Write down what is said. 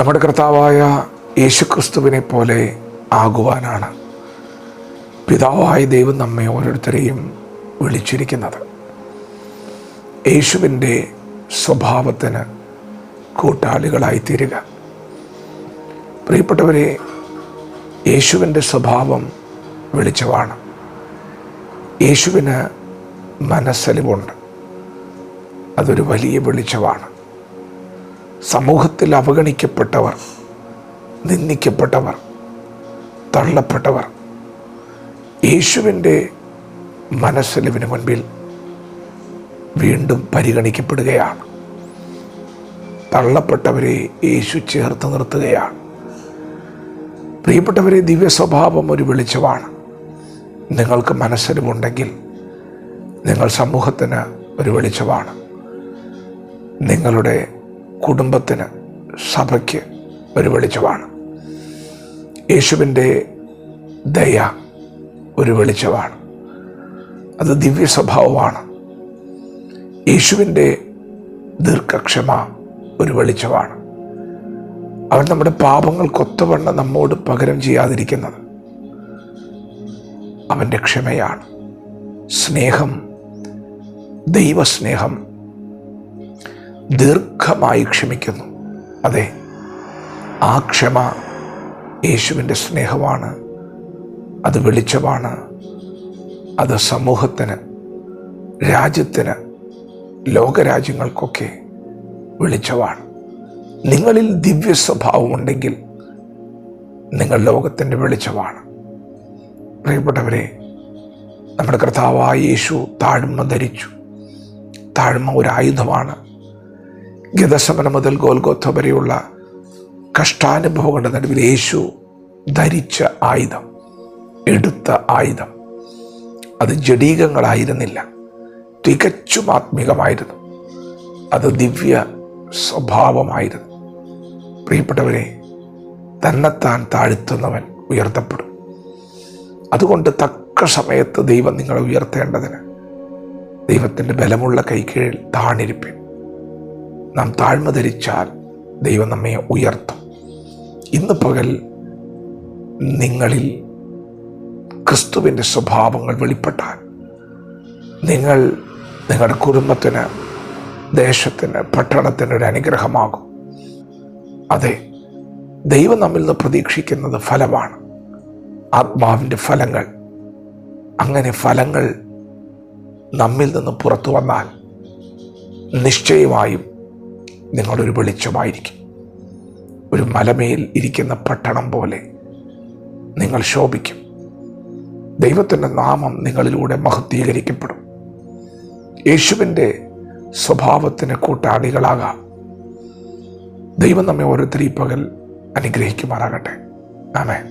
നമ്മുടെ കർത്താവായ യേശുക്രിസ്തുവിനെ പോലെ ആകുവാനാണ് പിതാവായ ദൈവം നമ്മെ ഓരോരുത്തരെയും വിളിച്ചിരിക്കുന്നത്. യേശുവിൻ്റെ സ്വഭാവത്തിന് കൂട്ടാളികളായിത്തീരുക. പ്രിയപ്പെട്ടവരെ, യേശുവിൻ്റെ സ്വഭാവം വെളിച്ചമാണ്. യേശുവിന് മനസ്സലിവുണ്ട്. അതൊരു വലിയ വെളിച്ചമാണ്. സമൂഹത്തിൽ അവഗണിക്കപ്പെട്ടവർ, നിന്ദിക്കപ്പെട്ടവർ, തള്ളപ്പെട്ടവർ യേശുവിൻ്റെ മനസ്സലിവിന് മുൻപിൽ വീണ്ടും പരിഗണിക്കപ്പെടുകയാണ്. തള്ളപ്പെട്ടവരെ യേശു ചേർത്ത് നിർത്തുകയാണ്. പ്രിയപ്പെട്ടവരെ, ദിവ്യ സ്വഭാവം ഒരു വെളിച്ചമാണ്. നിങ്ങൾക്ക് മനസ്സലിവുണ്ടെങ്കിൽ നിങ്ങൾ സമൂഹത്തിന് ഒരു വെളിച്ചമാണ്. നിങ്ങളുടെ കുടുംബത്തിന്, സഭയ്ക്ക് ഒരു വെളിച്ചമാണ്. യേശുവിൻ്റെ ദയ ഒരു വെളിച്ചമാണ്. അത് ദിവ്യ സ്വഭാവമാണ്. യേശുവിൻ്റെ ദീർഘക്ഷമ ഒരു വെളിച്ചമാണ്. അവൻ നമ്മുടെ പാപങ്ങൾക്കൊത്തവണ്ണം നമ്മോട് പകരം ചെയ്യാതിരിക്കുന്നത് അവൻ്റെ ക്ഷമയാണ്. സ്നേഹം, ദൈവസ്നേഹം ദീർഘമായി ക്ഷമിക്കുന്നു. അതെ, ആ ക്ഷമ യേശുവിൻ്റെ സ്നേഹമാണ്. അത് വെളിച്ചമാണ്. അത് സമൂഹത്തിന്, രാജ്യത്തിന്, ലോകരാജ്യങ്ങൾക്കൊക്കെ വെളിച്ചമാണ്. നിങ്ങളിൽ ദിവ്യ സ്വഭാവമുണ്ടെങ്കിൽ നിങ്ങൾ ലോകത്തിൻ്റെ വെളിച്ചമാണ്. പ്രിയപ്പെട്ടവരെ, നമ്മുടെ കർത്താവായ യേശു താഴ്മ ധരിച്ചു. താഴ്മ ഒരു ആയുധമാണ്. ഗതസമനം മുതൽ ഗോൽഗോഥ വരെയുള്ള കഷ്ടാനുഭവങ്ങളുടെ നടുവിൽ യേശു ധരിച്ച ആയുധം, എടുത്ത ആയുധം, അത് ജഡീകങ്ങളായിരുന്നില്ല, തികച്ചും ആത്മീകമായിരുന്നു. അത് ദിവ്യ സ്വഭാവമായിരുന്നു. പ്രിയപ്പെട്ടവരെ, തന്നെത്താൻ താഴ്ത്തുന്നവൻ ഉയർത്തപ്പെടും. അതുകൊണ്ട് തക്ക സമയത്ത് ദൈവം നിങ്ങളെ ഉയർത്തേണ്ടതിന് ദൈവത്തിൻ്റെ ബലമുള്ള കൈക്കീഴിൽ താണിരിപ്പിൻ. നാം താഴ്മ ധരിച്ചാൽ ദൈവം നമ്മെ ഉയർത്തും. ഇന്ന് പകൽ നിങ്ങളിൽ ക്രിസ്തുവിൻ്റെ സ്വഭാവങ്ങൾ വെളിപ്പെട്ടാൽ നിങ്ങൾ നിങ്ങളുടെ കുടുംബത്തിന്, ദേശത്തിന്, പട്ടണത്തിന് ഒരു അനുഗ്രഹമാകും. അതെ, ദൈവം നമ്മിൽ നിന്ന് പ്രതീക്ഷിക്കുന്നത് ഫലമാണ്, ആത്മാവിൻ്റെ ഫലങ്ങൾ. അങ്ങനെ ഫലങ്ങൾ നമ്മിൽ നിന്ന് പുറത്തു വന്നാൽ നിശ്ചയമായും നിങ്ങളൊരു വെളിച്ചമായിരിക്കും. ഒരു മലമേൽ ഇരിക്കുന്ന പട്ടണം പോലെ നിങ്ങൾ ശോഭിക്കും. ദൈവത്തിൻ്റെ നാമം നിങ്ങളിലൂടെ മഹത്വീകരിക്കപ്പെടും. യേശുവിൻ്റെ സ്വഭാവത്തിന് കൂട്ടാളികളാകാം. ദൈവം നമ്മെ ഓരോരുത്തരും ഈ പകൽ അനുഗ്രഹിക്കുമാറാകട്ടെ. ആമേൻ.